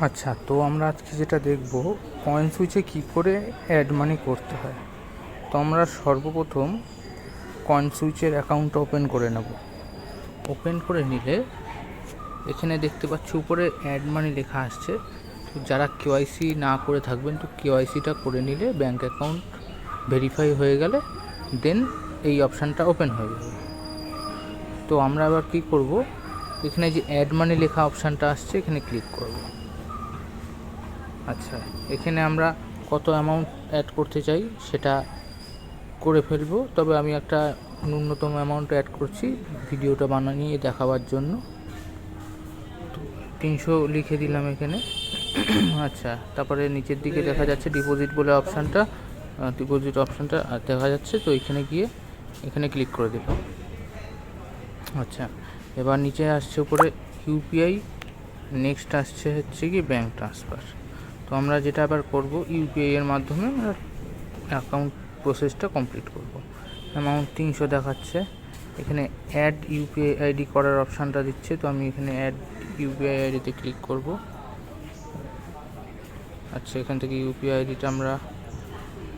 আচ্ছা, তো আমরা আজকে যেটা দেখব কয়েন সুইচে কী করে অ্যাড মানি করতে হয়। তো আমরা সর্বপ্রথম কয়েন সুইচের অ্যাকাউন্টটা ওপেন করে নেব। ওপেন করে নিলে এখানে দেখতে পাচ্ছি উপরে অ্যাড মানি লেখা আসছে। তো যারা কেওয়াইসি না করে থাকবেন, তো কেওয়াইসিটা করে নিলে ব্যাঙ্ক অ্যাকাউন্ট ভেরিফাই হয়ে গেলে দেন এই অপশানটা ওপেন হয়ে যাবে। তো আমরা আবার কী করব, এখানে যে অ্যাড মানি লেখা অপশানটা আসছে এখানে ক্লিক করব। আচ্ছা, এখানে আমরা কত অ্যামাউন্ট অ্যাড করতে চাই সেটা করে ফেলবো, তবে আমি একটা ন্যূনতম অ্যামাউন্ট অ্যাড করছি ভিডিওটা বানিয়ে দেখাবার জন্য। 300 লিখে দিলাম এখানে। আচ্ছা, তারপরে নিচের দিকে দেখা যাচ্ছে ডিপোজিট বলে অপশানটা, ডিপোজিট অপশানটা দেখা যাচ্ছে। তো এখানে গিয়ে এখানে ক্লিক করে দিলাম। আচ্ছা, এবার নিচে আসছে উপরে ইউপিআই, নেক্সট আসছে হচ্ছে কি ব্যাঙ্ক ট্রান্সফার। তো আমরা যেটা আবার করব, ইউপিআই এর মাধ্যমে আমরা অ্যাকাউন্ট প্রসেসটা কমপ্লিট করব। অ্যামাউন্ট 300 দেখাচ্ছে, এখানে অ্যাড ইউপিআই আইডি করার অপশানটা দিচ্ছে। তো আমি এখানে অ্যাড ইউপিআই আইডিতে ক্লিক করব। আচ্ছা, এখান থেকে ইউপিআই আইডিটা আমরা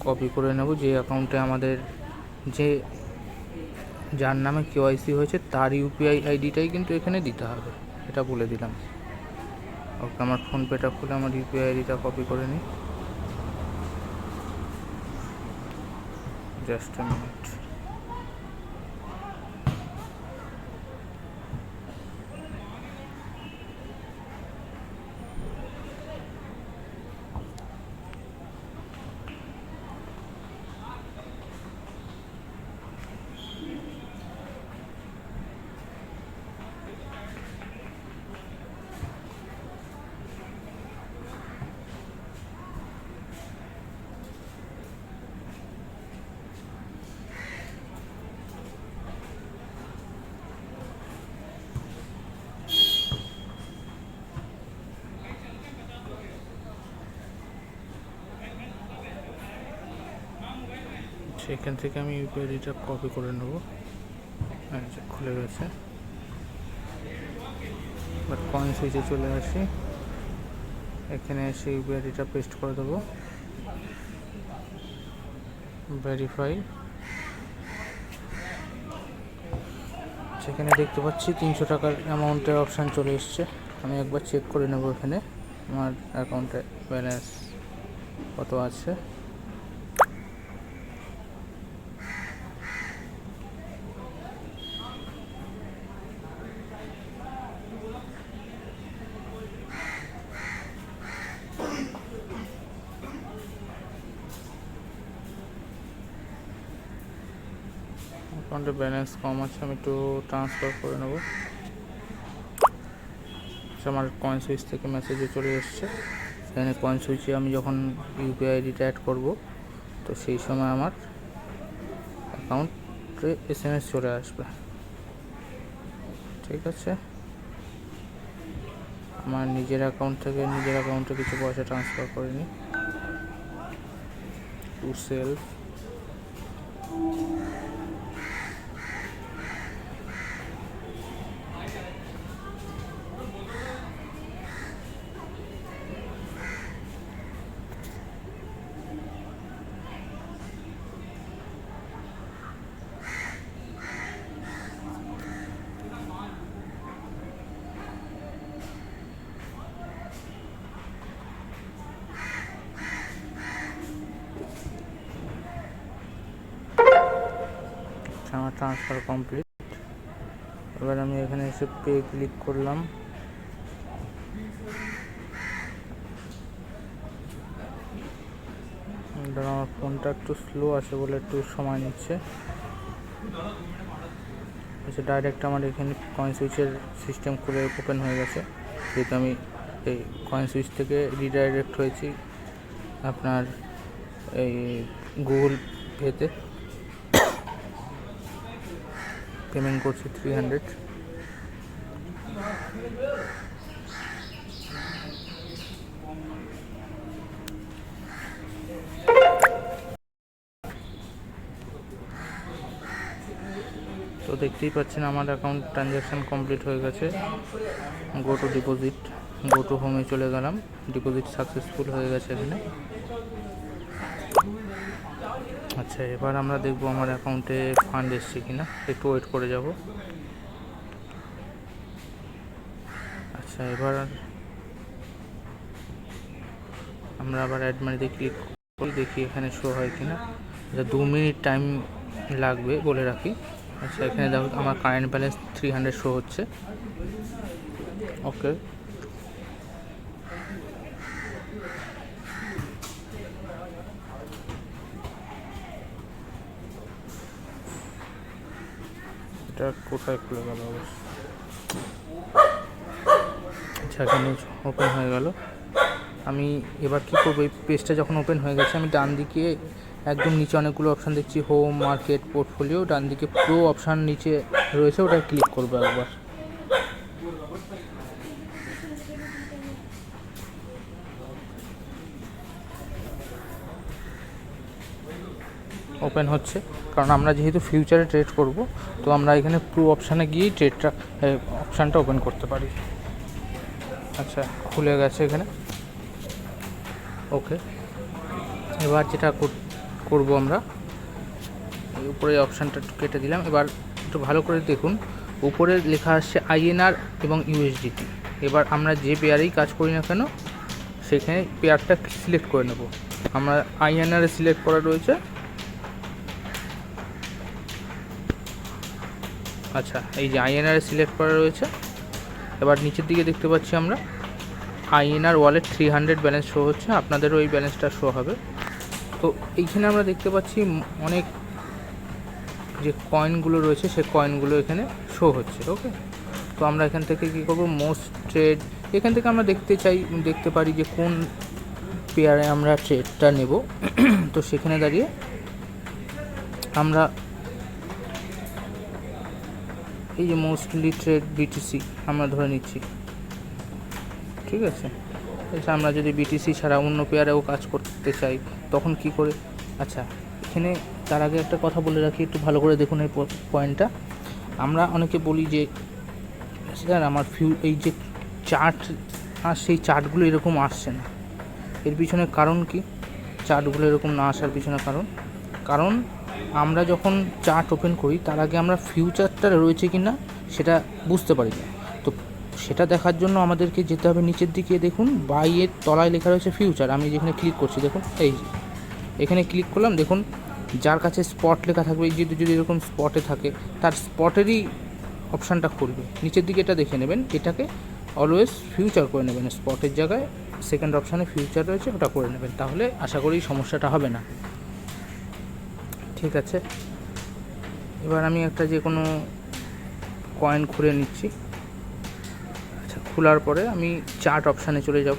কপি করে নেব। যে অ্যাকাউন্টে আমাদের যার নামে কেওয়াইসি হয়েছে তার ইউপিআই আইডিটাই কিন্তু এখানে দিতে হবে, এটা বলে দিলাম। ওকে, আমার ফোনপেটা খুলে আমার ইউপিআই আইডিটা কপি করে নিই। Just a minute. সেখান থেকে আমি ইউপিআই আইডিটা কপি করে নেব। আচ্ছা, খুলে গেছে। বাট কয়েন সুইচে চলে আসি, এখানে এসে ইউপিআই আইডিটা পেস্ট করে দেবো। ভেরিফাই, সেখানে দেখতে পাচ্ছি 300 টাকার অ্যামাউন্টের অপশান চলে এসছে। আমি একবার চেক করে নেব এখানে আমার অ্যাকাউন্টে ব্যালেন্স কত আছে। অ্যাকাউন্টে ব্যালেন্স কম আছে, আমি একটু ট্রান্সফার করে নেব। আমার কয়েন সুইচ থেকে মেসেজে চলে এসছে। এখানে কয়েন সুইচে আমি যখন ইউপিআই আইডিটা অ্যাড করব, তো সেই সময় আমার অ্যাকাউন্টে এসএমএস চলে আসবে। ঠিক আছে, আমার নিজের অ্যাকাউন্ট থেকে নিজের অ্যাকাউন্টে কিছু পয়সা ট্রান্সফার করে নিই টু সেলফ। আমার ট্রান্সফার কমপ্লিট। এবার আমি এখানে এসে পে ক্লিক করলাম। আমার ফোনটা একটু স্লো আছে বলে একটু সময় নিচ্ছে। আচ্ছা, ডাইরেক্ট আমার এখানে কয়েন সুইচের সিস্টেম খুলে ওপেন হয়ে গেছে, যেহেতু আমি এই কয়েন সুইচ থেকে রিডাইরেক্ট হয়েছি আপনার এই গুগল পেতে। পেমেন্ট করছি 300। তো দেখতেই পাচ্ছেন আমার অ্যাকাউন্ট ট্রানজ্যাকশান কমপ্লিট হয়ে গেছে। Go to deposit. Go to হোমে চলে গেলাম, ডিপোজিট সাকসেসফুল হয়ে গেছে এখানে। আচ্ছা, এবার আমরা দেখবো আমার অ্যাকাউন্টে ফান্ড এসছে কিনা, একটু ওয়েট করে যাব। আচ্ছা, এবার আমরা আবার অ্যাড মানিতে ক্লিক করি, দেখি এখানে শো হয় কিনা। আচ্ছা, 2 মিনিট টাইম লাগবে বলে রাখি। আচ্ছা, এখানে দেখো আমার কারেন্ট ব্যালেন্স 300 শো হচ্ছে। ওকে, এটা কোথায় খুলে গেল অবশ্য। আচ্ছা, এখানে ওপেন হয়ে গেল। আমি এবার কী করবো, এই পেজটা যখন ওপেন হয়ে গেছে, আমি ডান দিকে একদম নিচে অনেকগুলো অপশান দেখছি, হোম, মার্কেট, পোর্টফোলিও, ডান দিকে প্রো অপশান নিচে রয়েছে, ওটা ক্লিক করবো একবার। ওপেন হচ্ছে, কারণ আমরা যেহেতু ফিউচারে ট্রেড করব, তো আমরা এখানে প্রো অপশানে গিয়েই অপশানটা ওপেন করতে পারি। আচ্ছা, খুলে গেছে এখানে। ওকে, এবার যেটা করব আমরা, উপরে অপশানটা কেটে দিলাম। এবার একটু ভালো করে দেখুন, উপরে লেখা আসছে INR এবং USDT। এবার আমরা যে পেয়ারেই কাজ করি না কেন, সেখানে পেয়ারটা সিলেক্ট করে নেব। আমরা INR সিলেক্ট করা রয়েছে। আচ্ছা, এই যে INR সিলেক্ট করা রয়েছে। এবার নিচের দিকে দেখতে পাচ্ছি আমরা INR ওয়ালেট 300 ব্যালেন্স শো হচ্ছে, আপনাদেরও এই ব্যালেন্সটা শো হবে। তো এইখানে আমরা দেখতে পাচ্ছি অনেক যে কয়েনগুলো রয়েছে, সেই কয়েনগুলো এখানে শো হচ্ছে। ওকে, তো আমরা এখান থেকে কী করবো, মোস্ট ট্রেড, এখান থেকে আমরা দেখতে পারি যে কোন পেয়ারে আমরা ট্রেডটা নেব। তো সেখানে দাঁড়িয়ে আমরা এই যে মোস্টলি ট্রেড BTC আমরা ধরে নিচ্ছি, ঠিক আছে। আমরা যদি BTC ছাড়া অন্য পেয়ারেও কাজ করতে চাই, তখন কি করে। আচ্ছা, এখানে তার আগে একটা কথা বলে রাখি, একটু ভালো করে দেখুন এই পয়েন্টটা। আমরা অনেকে বলি যে স্যার আমার এই যে চার্ট আর সেই চার্টগুলো এরকম আসছে না, এর পিছনে কারণ কি? চার্টগুলো এরকম না আসার পিছনে কারণ আমরা যখন চার্ট ওপেন করি, তার আগে আমরা ফিউচারটা রয়েছে কি না সেটা বুঝতে পারি না। তো সেটা দেখার জন্য আমাদেরকে যেতে হবে নিচের দিকে, দেখুন বাইয়ের তলায় লেখা রয়েছে ফিউচার। আমি যেখানে ক্লিক করছি, দেখুন এই যে এখানে ক্লিক করলাম, দেখুন যার কাছে স্পট লেখা থাকবে, যদি এরকম স্পটে থাকে, তার স্পটেরই অপশানটা খুলবে। নিচের দিকে এটা দেখে নেবেন, এটাকে অলওয়েজ ফিউচার করে নেবেন, স্পটের জায়গায় সেকেন্ড অপশানে ফিউচার রয়েছে, ওটা করে নেবেন, তাহলে আশা করি সমস্যাটা হবে না। ঠিক আছে, এবার আমি একটা যে কোনো কয়েন খুলে নিচ্ছি। আচ্ছা, খোলার পরে আমি চার্ট অপশানে চলে যাব।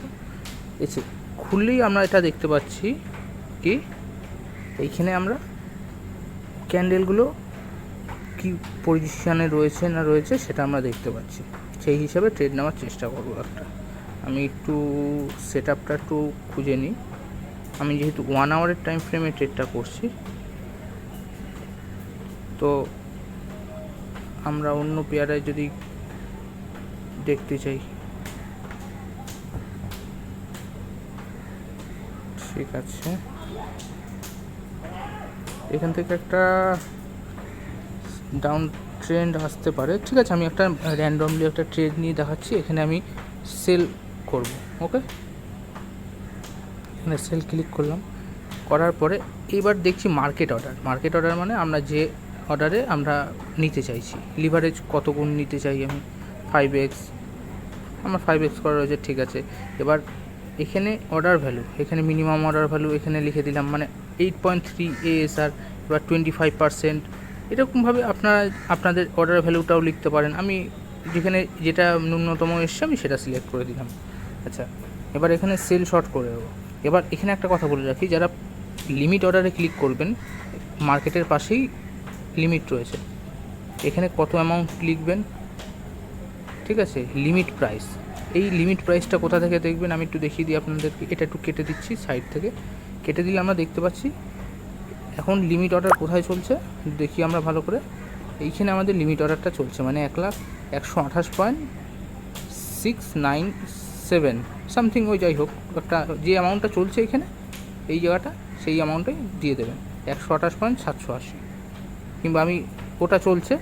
এসে খুললেই আমরা এটা দেখতে পাচ্ছি কি, এইখানে আমরা ক্যান্ডেলগুলো কি পজিশানে রয়েছে না রয়েছে সেটা আমরা দেখতে পাচ্ছি। সেই হিসাবে ট্রেড নেওয়ার চেষ্টা করবো একটা। আমি একটু সেট আপটা একটু খুঁজে নিই। আমি যেহেতু 1 আওয়ারের টাইম ফ্রেমে ট্রেডটা করছি, তো আমরা অন্য পেয়ারে যদি দেখতে চাই, ঠিক আছে, এখান থেকে একটা ডাউন ট্রেন্ড আসতে পারে। ঠিক আছে, আমি একটা র্যান্ডমলি একটা ট্রেড নিয়ে দেখাচ্ছি। এখানে আমি সেল করব। ওকে, এখানে সেল ক্লিক করলাম, করার পরে এবার দেখছি মার্কেট অর্ডার মানে আমরা যে অর্ডারে আমরা নিতে চাইছি, লিভারেজ কত গুণ নিতে চাই আমি, 5x, আমার 5x করা রয়েছে। ঠিক আছে, এবার এখানে অর্ডার ভ্যালু, এখানে মিনিমাম অর্ডার ভ্যালু এখানে লিখে দিলাম, মানে 8.3 ASR, এবার 25%, এরকমভাবে আপনাদের অর্ডার ভ্যালুটাও লিখতে পারেন। আমি যেটা ন্যূনতম এসছে আমি সেটা সিলেক্ট করে দিলাম। আচ্ছা, এবার এখানে সেল শর্ট করে দেবো। এবার এখানে একটা কথা বলে রাখি, যারা লিমিট অর্ডারে ক্লিক করবেন, মার্কেটের পাশেই লিমিট রয়েছে, এখানে কত অ্যামাউন্ট লিখবেন, ঠিক আছে, লিমিট প্রাইস। এই লিমিট প্রাইসটা কোথা থেকে দেখবেন আমি একটু দেখিয়ে দিই আপনাদেরকে। এটা একটু কেটে দিচ্ছি, সাইড থেকে কেটে দিলে আমরা দেখতে পাচ্ছি এখন লিমিট অর্ডার কোথায় চলছে দেখি আমরা ভালো করে। এইখানে আমাদের লিমিট অর্ডারটা চলছে, মানে 1,128.697 7 সামথিং, ওই যাই হোক একটা যে অ্যামাউন্টটা চলছে এখানে এই জায়গাটা সেই অ্যামাউন্টটাই দিয়ে দেবেন 128.780, কিংবা আমি ওটা চলছে।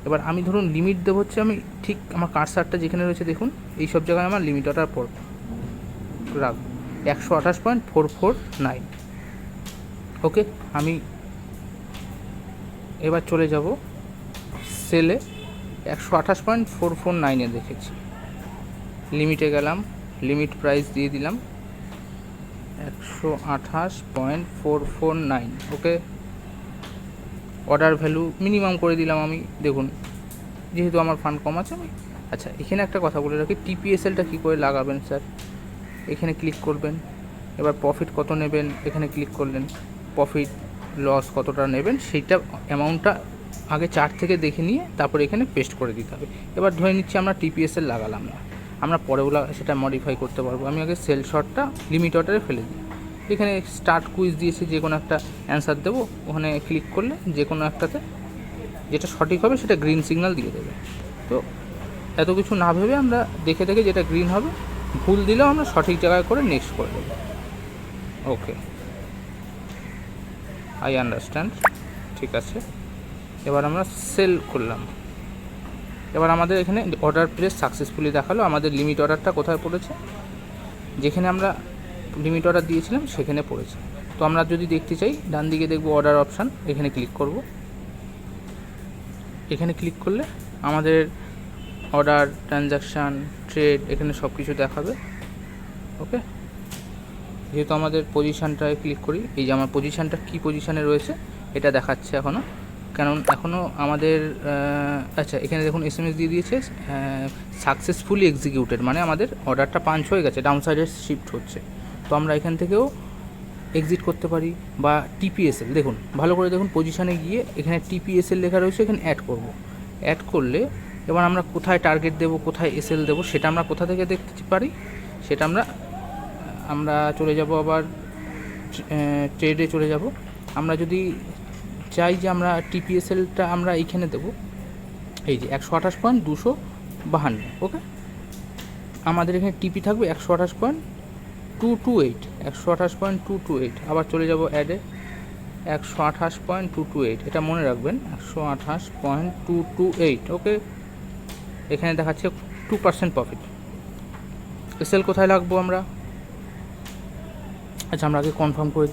এবার আমি ধরুন লিমিট দেবো হচ্ছে, আমি ঠিক আমার কার্সারটা যেখানে রয়েছে দেখুন এই সব জায়গায় আমার লিমিট অর্ডার পর রাখবো 128.449। ওকে, আমি এবার চলে যাব সেলে 128.449-এ দেখেছি, লিমিটে গেলাম, লিমিট প্রাইস দিয়ে দিলাম 128.449। ওকে, অর্ডার ভ্যালু মিনিমাম করে দিলাম আমি, দেখুন যেহেতু আমার ফান্ড কম আছে আমি। আচ্ছা, এখানে একটা কথা বলে রাখি, টিপিএসএলটা কী করে লাগাবেন স্যার, এখানে ক্লিক করবেন, এবার প্রফিট কত নেবেন এখানে ক্লিক করলেন, প্রফিট লস কতটা নেবেন সেইটা অ্যামাউন্টটা আগে চার্ট থেকে দেখে নিয়ে তারপর এখানে পেস্ট করে দিতে হবে। এবার ধরে নিচ্ছি আমরা টিপিএসএল লাগালাম না, আমরা পরেগুলো সেটা মডিফাই করতে পারবো। আমি আগে সেল শর্টটা লিমিট অর্ডারে ফেলে দিই, এখানে স্টার্ট কুইজ দিয়েছে, যে কোনো একটা অ্যান্সার দেবো, ওখানে ক্লিক করলে যে কোনো একটাতে যেটা সঠিক হবে সেটা গ্রিন সিগন্যাল দিয়ে দেবে। তো এত কিছু না ভেবে আমরা দেখে দেখে যেটা গ্রিন হবে, ভুল দিলেও আমরা সঠিক জায়গায় করে নেক্সট করে দেবো। ওকে, আই আন্ডারস্ট্যান্ড, ঠিক আছে। এবার আমরা সেল করলাম, এবার আমাদের এখানে অর্ডার প্লেস সাকসেসফুলি দেখালো, আমাদের লিমিট অর্ডারটা কোথায় পড়েছে, যেখানে আমরা লিমিট অর্ডার দিয়েছিলাম সেখানে পড়েছে। তো আমরা যদি দেখতে চাই ডান দিকে দেখবো অর্ডার অপশান, এখানে ক্লিক করব, এখানে ক্লিক করলে আমাদের অর্ডার, ট্রানজ্যাকশান, ট্রেড এখানে সব কিছু দেখাবে। ওকে, যেহেতু আমাদের পজিশানটায় ক্লিক করি, এই যে আমার পজিশানটা কী পজিশানে রয়েছে এটা দেখাচ্ছে এখনও, কারণ এখনও আমাদের আচ্ছা এখানে দেখুন এসএমএস দিয়ে দিয়েছে সাকসেসফুলি এক্সিকিউটেড, মানে আমাদের অর্ডারটা পাঞ্চ হয়ে গেছে, ডাউন সাইডে শিফট হচ্ছে। তো আমরা এখান থেকেও এক্সিট করতে পারি, বা টিপিএসএল দেখুন ভালো করে দেখুন, পজিশানে গিয়ে এখানে টিপিএসএল লেখা রয়েছে, এখানে অ্যাড করব, অ্যাড করলে এবার আমরা কোথায় টার্গেট দেবো, কোথায় এসএল দেবো সেটা আমরা কোথা থেকে দেখতে পারি, সেটা আমরা চলে যাব আবার ট্রেডে চলে যাব। আমরা যদি চাই যে আমরা টিপিএসএলটা আমরা এইখানে দেবো, এই যে 128.252। ওকে, আমাদের এখানে টিপি থাকবে 128.228, 128.228। আবার চলে যাব অ্যাডে 128.228, এটা মনে রাখবেন 128.228। ওকে, এখানে দেখাচ্ছে 2% প্রফিট। এসএল কোথায় লাগবো আমরা, আচ্ছা আমরা আগে কনফার্ম করে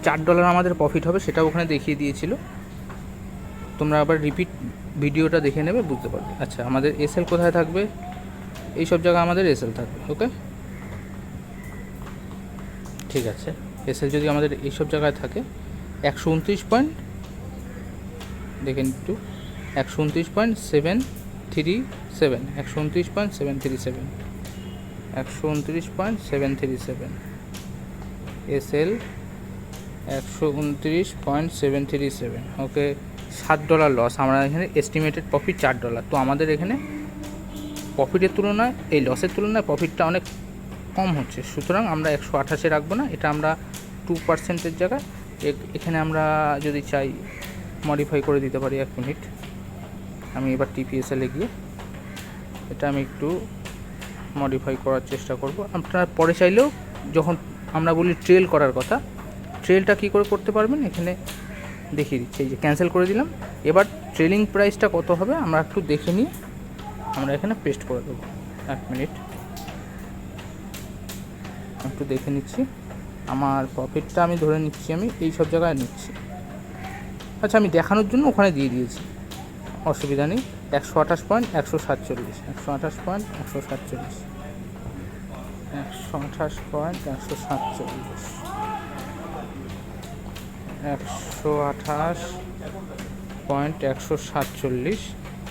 $4 আমাদের প্রফিট হবে, সেটাও ওখানে দেখিয়ে দিয়েছিল, তোমরা আবার রিপিট ভিডিওটা দেখে নেবে, বুঝতে পারবে। আচ্ছা, আমাদের এসএল কোথায় থাকবে, এই সব জায়গায় আমাদের এসএল থাকবে। ওকে, ঠিক আছে, এসএল যদি আমাদের এইসব জায়গায় থাকে 129 পয়েন্ট, দেখেন একটু 129.737, 129.737, 129.737, এসএল 129.737। ওকে, $7 লস, আমরা এখানে এস্টিমেটেড প্রফিট $4। তো আমাদের এখানে প্রফিটের তুলনায় এই লসের তুলনায় প্রফিটটা অনেক কম হচ্ছে, সুতরাং আমরা 128-এ রাখবো না, এটা আমরা 2%-এর জায়গায় এখানে আমরা যদি চাই মডিফাই করে দিতে পারি। 1 মিনিট, আমি এবার টিপিএসএলে গিয়ে এটা আমি একটু মডিফাই করার চেষ্টা করব। আপনারা পরে চাইলেও, যখন আমরা বলি ট্রেল করার কথা, ট্রেলটা কী করে করতে পারবেন এখানে দেখিয়ে দিচ্ছি। এই যে ক্যান্সেল করে দিলাম, এবার ট্রেলিং প্রাইসটা কত হবে আমরা একটু দেখে নিয়ে আমরা এখানে পেস্ট করে দেবো। 1 মিনিট, একটু দেখে নিচ্ছি, আমার প্রফিটটা আমি ধরে নিচ্ছি, আমি এই সব জায়গায় নিচ্ছি। আচ্ছা, আমি দেখানোর জন্য ওখানে দিয়ে দিয়েছি, অসুবিধা নেই। 128.147, 128.147, 128.147, 128.147।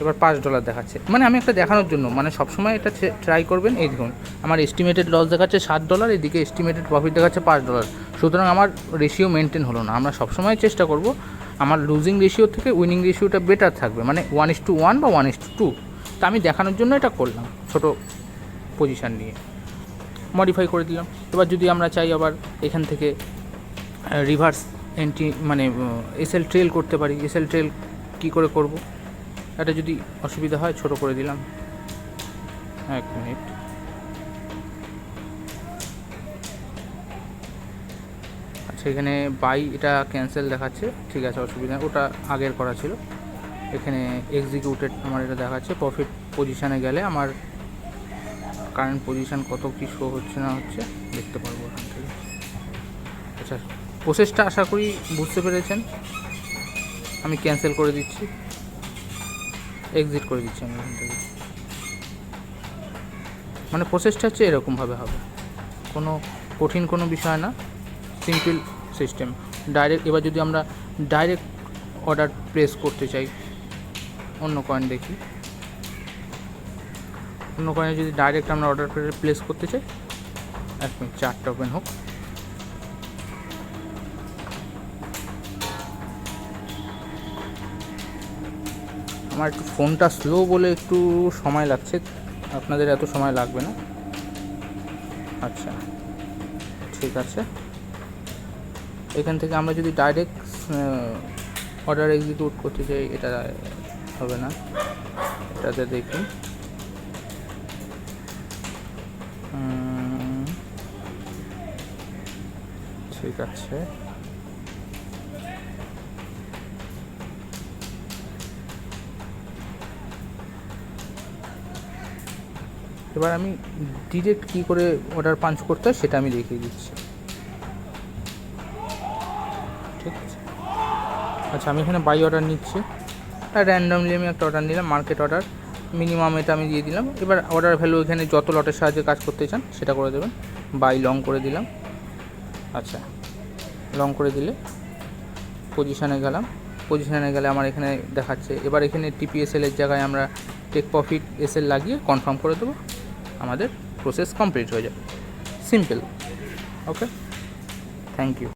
এবার $5 দেখাচ্ছে, মানে আমি একটা দেখানোর জন্য, মানে সবসময় এটা ট্রাই করবেন। এই দেখুন আমার এস্টিমেটেড লস দেখাচ্ছে $7, এদিকে এস্টিমেটেড প্রফিট দেখাচ্ছে $5, সুতরাং আমার রেশিও মেনটেন হলো না। আমরা সবসময় চেষ্টা করব আমার লুজিং রেশিও থেকে উইনিং রেশিওটা বেটার থাকবে, মানে 1:1 বা 1:2। তা আমি দেখানোর জন্য এটা করলাম, ছোটো পজিশান নিয়ে মডিফাই করে দিলাম। এবার যদি আমরা চাই আবার এখান থেকে রিভার্স এন্ট্রি, মানে এসএল ট্রেল করতে পারি। এসএল ট্রেল কী করে করব, এটা যদি অসুবিধা হয় ছোট করে দিলাম। 1 মিনিট, সেখানে বাই এটা ক্যান্সেল দেখাচ্ছে, ঠিক আছে অসুবিধা নেই, ওটা আগের করা ছিল। এখানে এক্সিকিউটেড আমার এটা দেখাচ্ছে। প্রফিট পজিশানে গেলে আমার কারেন্ট পজিশান কত কী শো হচ্ছে না হচ্ছে দেখতে পারবো এখান থেকে। আচ্ছা, প্রসেসটা আশা করি বুঝতে পেরেছেন। আমি ক্যান্সেল করে দিচ্ছি, এক্সিট করে দিচ্ছি আমি এখান থেকে। মানে প্রসেসটা হচ্ছে এরকমভাবে হবে, কোনো কঠিন কোনো বিষয় না, সিম্পল সিস্টেম। ডাইরেক্ট এবার যদি আমরা ডাইরেক্ট অর্ডার প্লেস করতে চাই অন্য কয়েন, দেখি অন্য কয়েনে যদি ডাইরেক্ট আমরা অর্ডার প্লেস করতে চাই, এক মিনিট চার্টটা ওপেন হোক। আমার একটু ফোনটা স্লো বলে একটু সময় লাগছে, আপনাদের এত সময় লাগবে না। আচ্ছা ঠিক আছে, এখান থেকে আমরা যদি ডাইরেক্ট অর্ডার এক্সিকিউট করতে চাই এটা হবে না, এটাতে দেখি ঠিক আছে। এবার আমি ডিরেক্ট কী করে অর্ডার পাঞ্চ করতে হয় সেটা আমি দেখিয়ে দিচ্ছি, ঠিক আছে। আচ্ছা, আমি এখানে বাই অর্ডার নিচ্ছি, আর র্যান্ডমলি আমি একটা অর্ডার নিলাম, মার্কেট অর্ডার মিনিমাম এটা আমি দিয়ে দিলাম। এবার অর্ডার ভ্যালু এখানে যত লটের সাহায্যে কাজ করতে চান সেটা করে দেবেন। বাই লং করে দিলাম। আচ্ছা, লং করে দিলে পজিশানে গেলাম, পজিশানে গেলে আমার এখানে দেখাচ্ছে। এবার এখানে টিপিএসএলের জায়গায় আমরা টেক প্রফিট এসএল লাগিয়ে কনফার্ম করে দেবো, আমাদের প্রসেস কমপ্লিট হয়ে যাবে। সিম্পল। Okay, thank you.